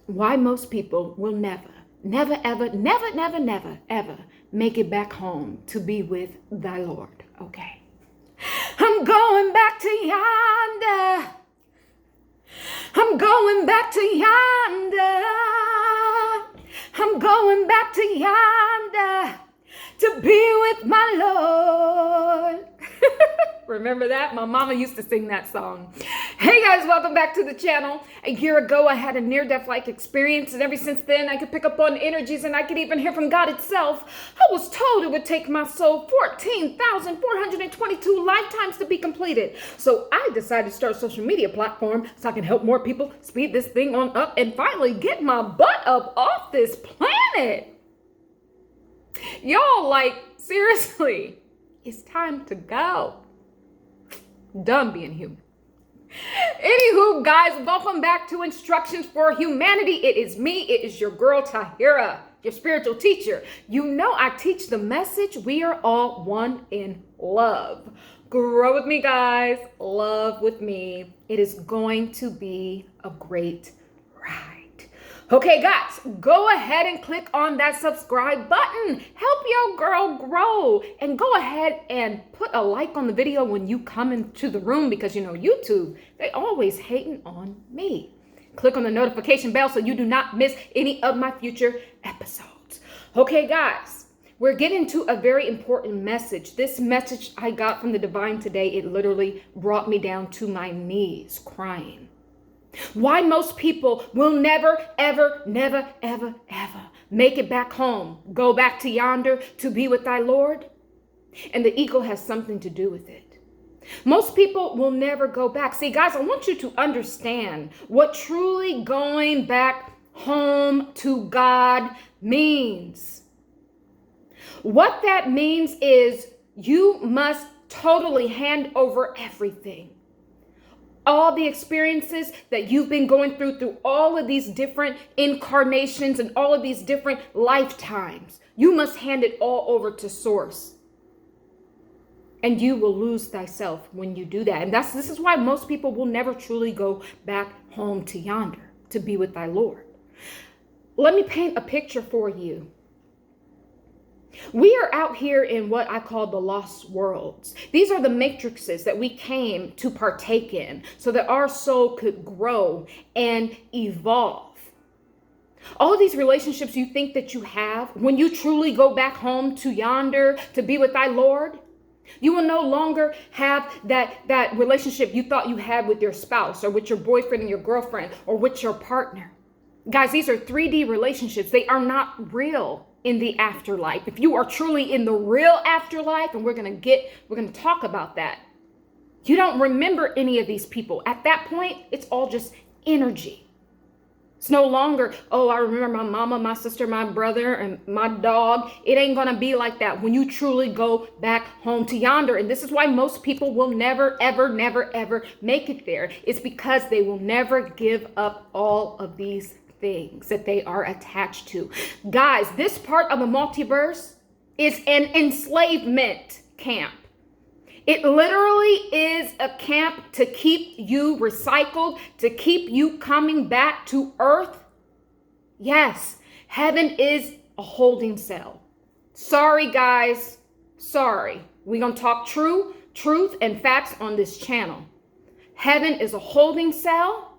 why most people will never, never, ever, never, never, never, ever make it back home to be with thy Lord. Okay. I'm going back to yonder. I'm going back to yonder. I'm going back to yonder to be with my Lord. Remember that? My mama used to sing that song. Hey guys, welcome back to the channel. A year ago, I had a near-death-like experience, and ever since then, I could pick up on energies, and I could even hear from God itself. I was told it would take my soul 14,422 lifetimes to be completed. So I decided to start a social media platform so I can help more people speed this thing on up and finally get my butt up off this planet. Y'all, like, seriously, it's time to go. Done being human. Anywho, guys, welcome back to Instructions for Humanity. It is me. It is your girl, Tahirah, your spiritual teacher. You know I teach the message. We are all one in love. Grow with me, guys. Love with me. It is going to be a great ride. Okay, guys, go ahead and click on that subscribe button. Help your girl grow. And go ahead and put a like on the video when you come into the room because, you know, YouTube, they always hating on me. Click on the notification bell so you do not miss any of my future episodes. Okay, guys, we're getting to a very important message. This message I got from the divine today, it literally brought me down to my knees crying. Why most people will never, ever, never, ever, ever make it back home, go back to yonder to be with thy Lord. And the ego has something to do with it. Most people will never go back. See, guys, I want you to understand what truly going back home to God means. What that means is you must totally hand over everything. All the experiences that you've been going through all of these different incarnations and all of these different lifetimes, you must hand it all over to Source. And you will lose thyself when you do that. And this is why most people will never truly go back home to yonder to be with thy Lord. Let me paint a picture for you. We are out here in what I call the lost worlds. These are the matrices that we came to partake in so that our soul could grow and evolve. All of these relationships you think that you have, when you truly go back home to yonder to be with thy Lord, you will no longer have that relationship you thought you had with your spouse or with your boyfriend and your girlfriend or with your partner. Guys, these are 3D relationships. They are not real in the afterlife. If you are truly in the real afterlife, and we're going to talk about that, you don't remember any of these people. At that point, it's all just energy. It's no longer, oh, I remember my mama, my sister, my brother, and my dog. It ain't going to be like that when you truly go back home to yonder. And this is why most people will never, ever, never, ever make it there. It's because they will never give up all of these things that they are attached to. Guys, this part of the multiverse is an enslavement camp. It literally is a camp to keep you recycled, to keep you coming back to earth. Yes, heaven is a holding cell. Sorry, guys. Sorry. We're going to talk truth and facts on this channel. Heaven is a holding cell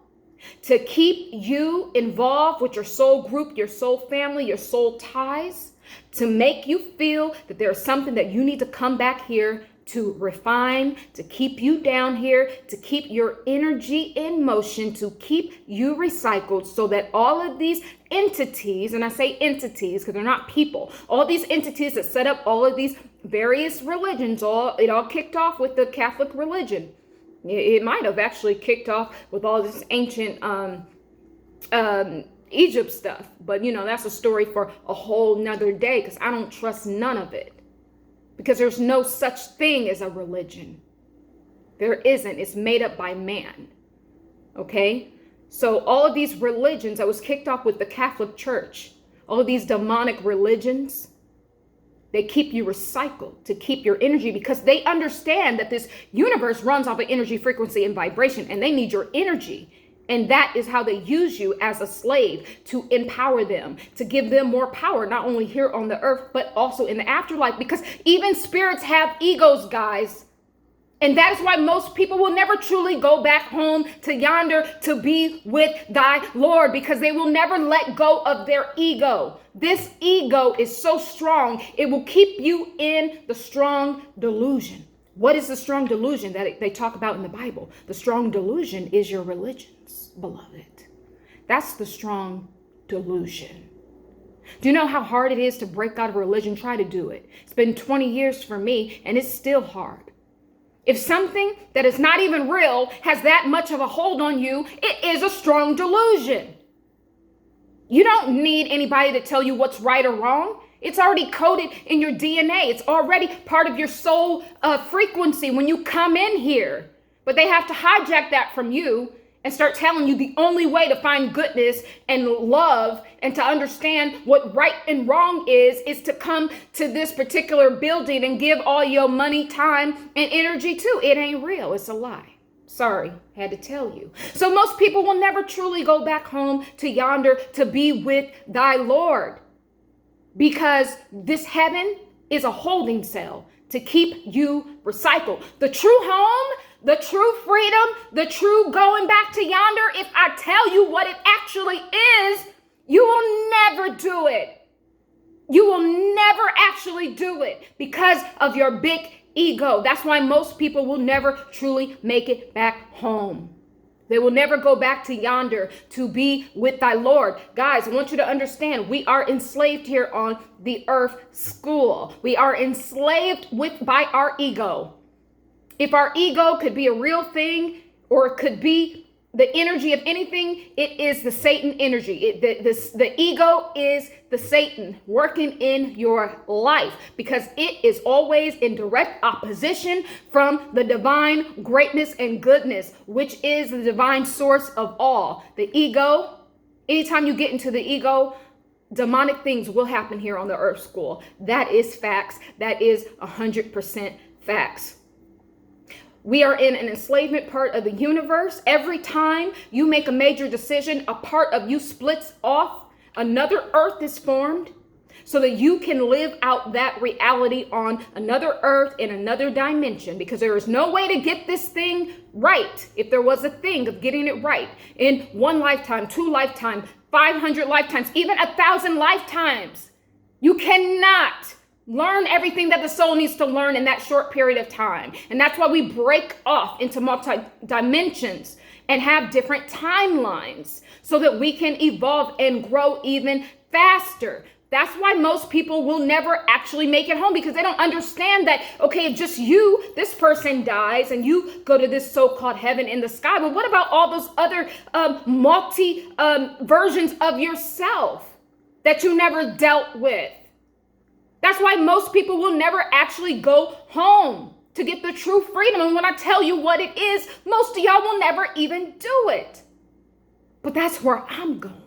to keep you involved with your soul group, your soul family, your soul ties, to make you feel that there's something that you need to come back here to refine, to keep you down here, to keep your energy in motion, to keep you recycled so that all of these entities, and I say entities because they're not people, all these entities that set up all of these various religions, it all kicked off with the Catholic religion. It might have actually kicked off with all this ancient Egypt stuff. But, you know, that's a story for a whole nother day because I don't trust none of it. Because there's no such thing as a religion. There isn't. It's made up by man. Okay? So all of these religions that was kicked off with the Catholic Church, all of these demonic religions, they keep you recycled to keep your energy because they understand that this universe runs off of energy, frequency, and vibration, and they need your energy And that is how they use you as a slave, to empower them, to give them more power, not only here on the earth, but also in the afterlife. Because even spirits have egos, guys. And that is why most people will never truly go back home to yonder to be with thy Lord, because they will never let go of their ego. This ego is so strong, it will keep you in the strong delusion. What is the strong delusion that they talk about in the Bible? The strong delusion is your religions, beloved. That's the strong delusion. Do you know how hard it is to break out of religion? Try to do it. It's been 20 years for me, and it's still hard. If something that is not even real has that much of a hold on you, it is a strong delusion. You don't need anybody to tell you what's right or wrong. It's already coded in your DNA. It's already part of your soul frequency when you come in here. But they have to hijack that from you and start telling you the only way to find goodness and love and to understand what right and wrong is to come to this particular building and give all your money, time, and energy to. It ain't real. It's a lie. Sorry, had to tell you. So most people will never truly go back home to yonder to be with thy Lord, because this heaven is a holding cell to keep you recycled. The true home, the true freedom, the true going back to yonder, if I tell you what it actually is, you will never do it. You will never actually do it because of your big ego. That's why most people will never truly make it back home. They will never go back to yonder to be with thy Lord. Guys, I want you to understand, we are enslaved here on the earth school. We are enslaved by our ego. If our ego could be a real thing, or it could be the energy of anything, it is the Satan energy. The ego is the Satan working in your life, because it is always in direct opposition from the divine greatness and goodness, which is the divine source of all. The ego, anytime you get into the ego, demonic things will happen here on the earth school. That is facts. That is 100% facts. We are in an enslavement part of the universe. Every time you make a major decision, a part of you splits off. Another earth is formed so that you can live out that reality on another earth in another dimension, because there is no way to get this thing right. If there was a thing of getting it right in 1 lifetime, 2 lifetimes, 500 lifetimes, even 1,000 lifetimes, you cannot learn everything that the soul needs to learn in that short period of time. And that's why we break off into multi-dimensions and have different timelines so that we can evolve and grow even faster. That's why most people will never actually make it home, because they don't understand that, okay, if just you, this person dies and you go to this so-called heaven in the sky, but what about all those other versions of yourself that you never dealt with? That's why most people will never actually go home to get the true freedom. And when I tell you what it is, most of y'all will never even do it. But that's where I'm going.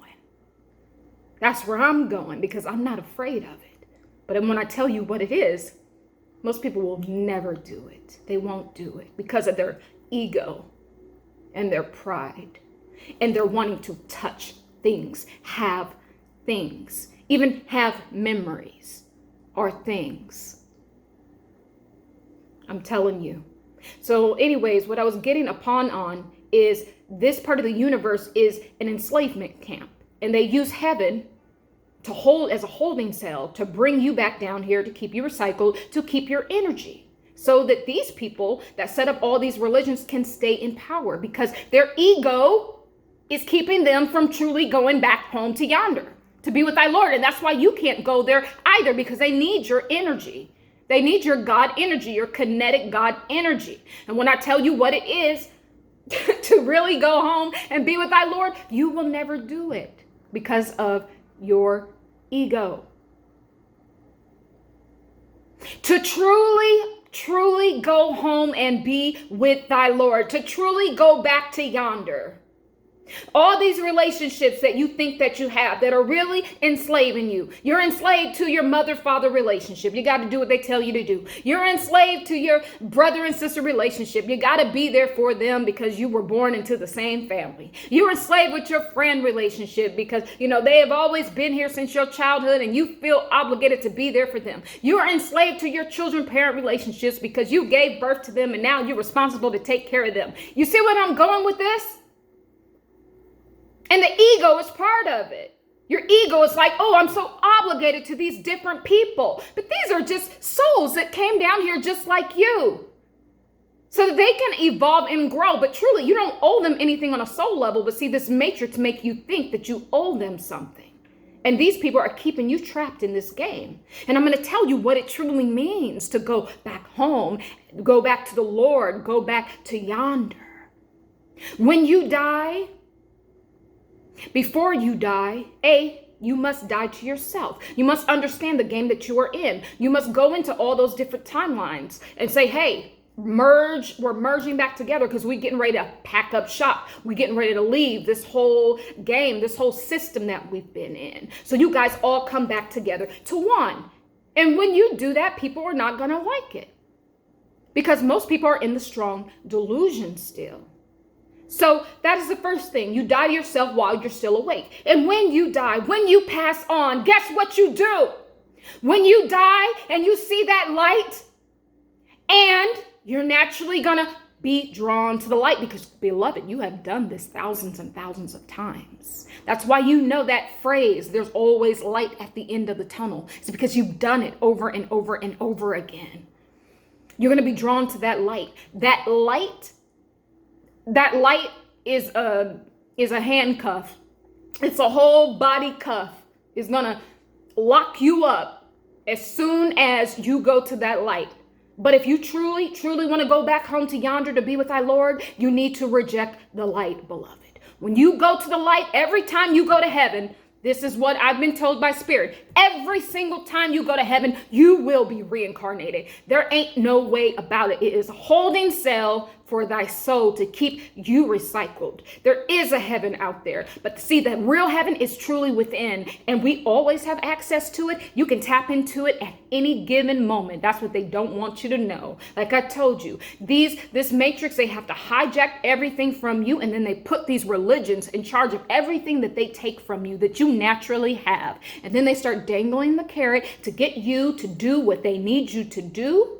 That's where I'm going, because I'm not afraid of it. But when I tell you what it is, most people will never do it. They won't do it because of their ego and their pride. And they're wanting to touch things, have things, even have memories or things. I'm telling you. So anyways, what I was getting on is this part of the universe is an enslavement camp. And they use heaven to hold as a holding cell to bring you back down here, to keep you recycled, to keep your energy, so that these people that set up all these religions can stay in power, because their ego is keeping them from truly going back home to yonder to be with thy Lord. And that's why you can't go there either, because they need your energy. They need your God energy, your kinetic God energy. And when I tell you what it is to really go home and be with thy Lord, you will never do it because of your ego. To truly go home and be with thy Lord, to truly go back to yonder, All these relationships that you think that you have that are really enslaving you. You're enslaved to your mother-father relationship. You got to do what they tell you to do. You're enslaved to your brother and sister relationship. You got to be there for them because you were born into the same family. You're enslaved with your friend relationship because, they have always been here since your childhood and you feel obligated to be there for them. You're enslaved to your children-parent relationships because you gave birth to them and now you're responsible to take care of them. You see what I'm going with this? And the ego is part of it. Your ego is like, oh, I'm so obligated to these different people. But these are just souls that came down here just like you. So that they can evolve and grow. But truly, you don't owe them anything on a soul level. But see, this matrix make you think that you owe them something. And these people are keeping you trapped in this game. And I'm going to tell you what it truly means to go back home, go back to the Lord, go back to yonder. When you die, before you die, you must die to yourself. You must understand the game that you are in. You must go into all those different timelines and say, hey, merge. We're merging back together because we're getting ready to pack up shop. We're getting ready to leave this whole game, this whole system that we've been in. So you guys all come back together to one. And when you do that, people are not going to like it because most people are in the strong delusion still. So that is the first thing. You die to yourself while you're still awake. And when you die, when you pass on, guess what you do? When you die and you see that light, and you're naturally going to be drawn to the light because, beloved, you have done this thousands and thousands of times. That's why you know that phrase, there's always light at the end of the tunnel. It's because you've done it over and over and over again. You're going to be drawn to that light. That light is a handcuff. It's a whole body cuff. It's going to lock you up as soon as you go to that light. But if you truly, truly want to go back home to yonder to be with thy Lord, you need to reject the light, beloved. When you go to the light, every time you go to heaven, this is what I've been told by Spirit. Every single time you go to heaven, you will be reincarnated. There ain't no way about it. It is a holding cell for thy soul to keep you recycled. There is a heaven out there. But see, the real heaven is truly within. And we always have access to it. You can tap into it at any given moment. That's what they don't want you to know. Like I told you, this matrix, they have to hijack everything from you. And then they put these religions in charge of everything that they take from you that you naturally have. And then they start dangling the carrot to get you to do what they need you to do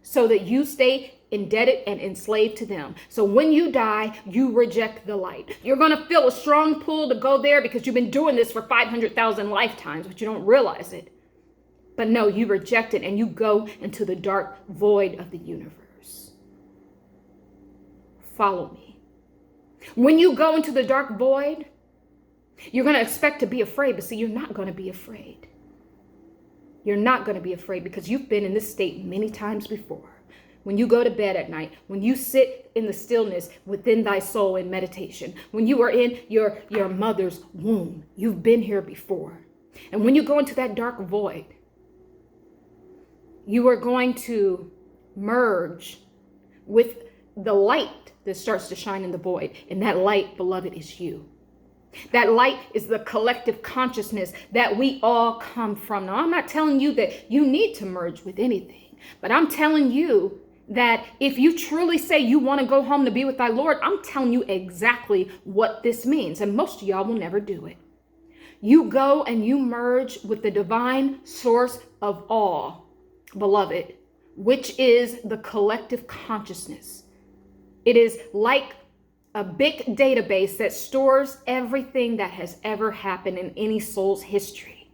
so that you stay indebted and enslaved to them. So when you die, you reject the light. You're going to feel a strong pull to go there because you've been doing this for 500,000 lifetimes, but you don't realize it. But no, you reject it and you go into the dark void of the universe. Follow me. When you go into the dark void, you're going to expect to be afraid, but see, you're not going to be afraid. You're not going to be afraid because you've been in this state many times before. When you go to bed at night, when you sit in the stillness within thy soul in meditation, when you are in your mother's womb, you've been here before. And when you go into that dark void, you are going to merge with the light that starts to shine in the void. And that light, beloved, is you. That light is the collective consciousness that we all come from. Now, I'm not telling you that you need to merge with anything, but I'm telling you that if you truly say you want to go home to be with thy Lord, I'm telling you exactly what this means. And most of y'all will never do it. You go and you merge with the divine source of all, beloved, which is the collective consciousness. It is like a big database that stores everything that has ever happened in any soul's history.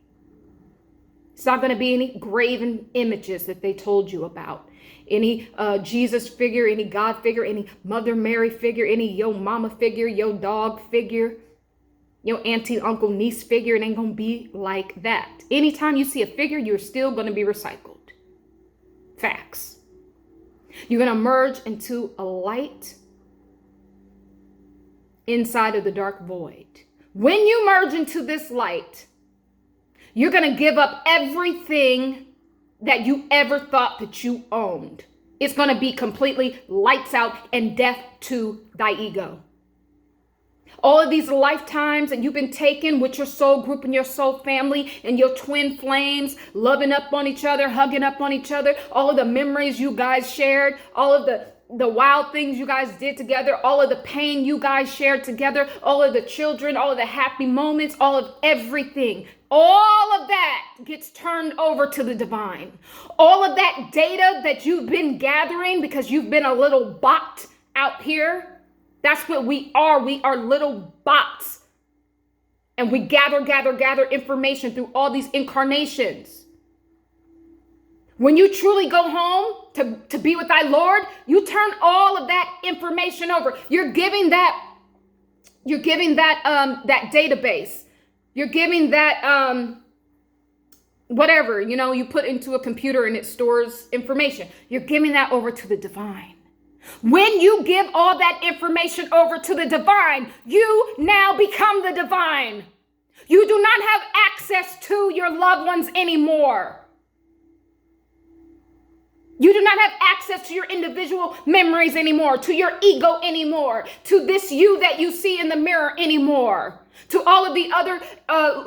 It's not going to be any graven images that they told you about. Any Jesus figure, any God figure, any Mother Mary figure, any yo mama figure, yo dog figure, yo auntie, uncle, niece figure. It ain't going to be like that. Anytime you see a figure, you're still going to be recycled. Facts. You're going to merge into a light inside of the dark void. When you merge into this light, you're going to give up everything that you ever thought that you owned. It's going to be completely lights out and death to thy ego. All of these lifetimes that you've been taken with your soul group and your soul family and your twin flames, loving up on each other, hugging up on each other, all of the memories you guys shared, all of the wild things you guys did together, all of the pain you guys shared together, all of the children, all of the happy moments, all of everything. All of that gets turned over to the divine. All of that data that you've been gathering because you've been a little bot out here. That's what we are. We are little bots. And we gather information through all these incarnations. When you truly go home to be with thy Lord, you turn all of that information over. You're giving that database. You're giving that whatever, you put into a computer and it stores information. You're giving that over to the divine. When you give all that information over to the divine, you now become the divine. You do not have access to your loved ones anymore. You do not have access to your individual memories anymore, to your ego anymore, to this you that you see in the mirror anymore, to all of the other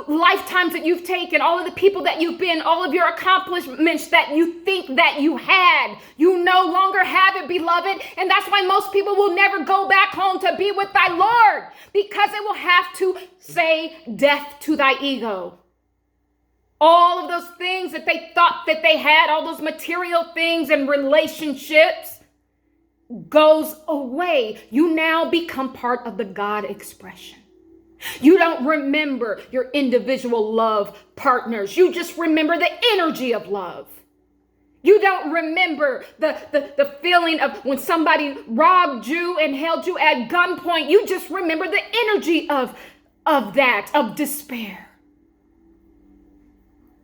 lifetimes that you've taken, all of the people that you've been, all of your accomplishments that you think that you had. You no longer have it, beloved. And that's why most people will never go back home to be with thy Lord, because it will have to say death to thy ego. All of those things that they thought that they had, all those material things and relationships goes away. You now become part of the God expression. You don't remember your individual love partners. You just remember the energy of love. You don't remember the feeling of when somebody robbed you and held you at gunpoint. You just remember the energy of that, of despair.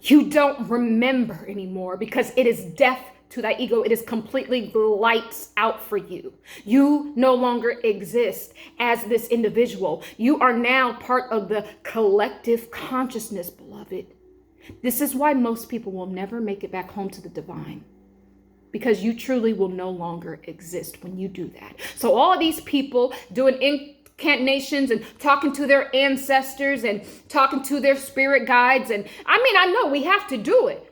You don't remember anymore because it is death to thy ego. It is completely lights out for you. You no longer exist as this individual. You are now part of the collective consciousness, beloved. This is why most people will never make it back home to the divine, because you truly will no longer exist when you do that. So all of these people doing incantations and talking to their ancestors and talking to their spirit guides. And I know we have to do it.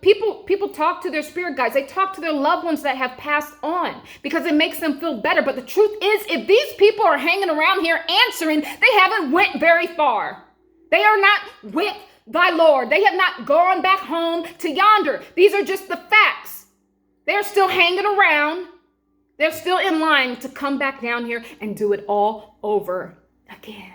People talk to their spirit guides. They talk to their loved ones that have passed on because it makes them feel better. But the truth is, if these people are hanging around here answering, they haven't went very far. They are not with thy Lord. They have not gone back home to yonder. These are just the facts. They're still hanging around. They're still in line to come back down here and do it all over again.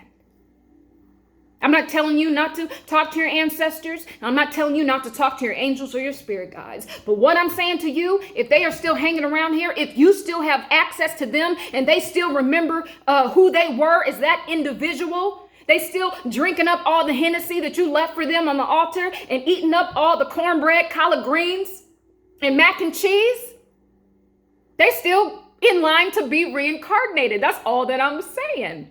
I'm not telling you not to talk to your ancestors. I'm not telling you not to talk to your angels or your spirit guides. But what I'm saying to you, if they are still hanging around here, if you still have access to them and they still remember who they were as that individual, they still drinking up all the Hennessy that you left for them on the altar and eating up all the cornbread, collard greens, and mac and cheese, they still in line to be reincarnated. That's all that I'm saying.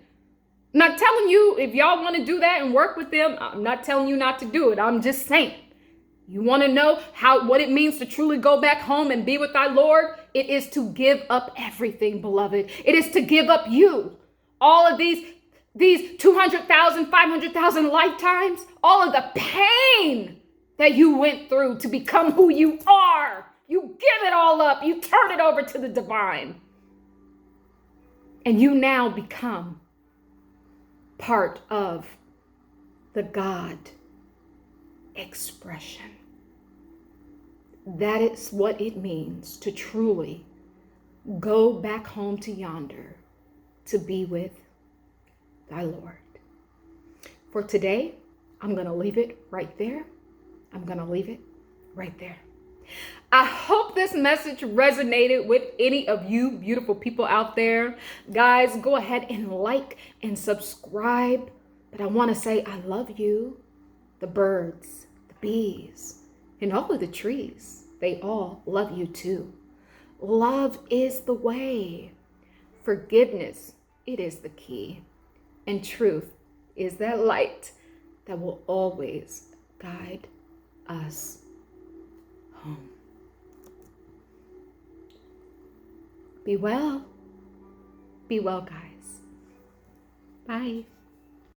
I'm not telling you if y'all want to do that and work with them. I'm not telling you not to do it. I'm just saying. You want to know what it means to truly go back home and be with thy Lord? It is to give up everything, beloved. It is to give up you. All of these 200,000, 500,000 lifetimes, all of the pain that you went through to become who you are. You give it all up. You turn it over to the divine. And you now become part of the God expression. That is what it means to truly go back home to yonder to be with thy Lord. For today, I'm going to leave it right there. I'm going to leave it right there. I hope this message resonated with any of you beautiful people out there. Guys, go ahead and like and subscribe. But I want to say I love you. The birds, the bees, and all of the trees, they all love you too. Love is the way. Forgiveness, it is the key. And truth is that light that will always guide us home. Be well. Be well, guys. Bye.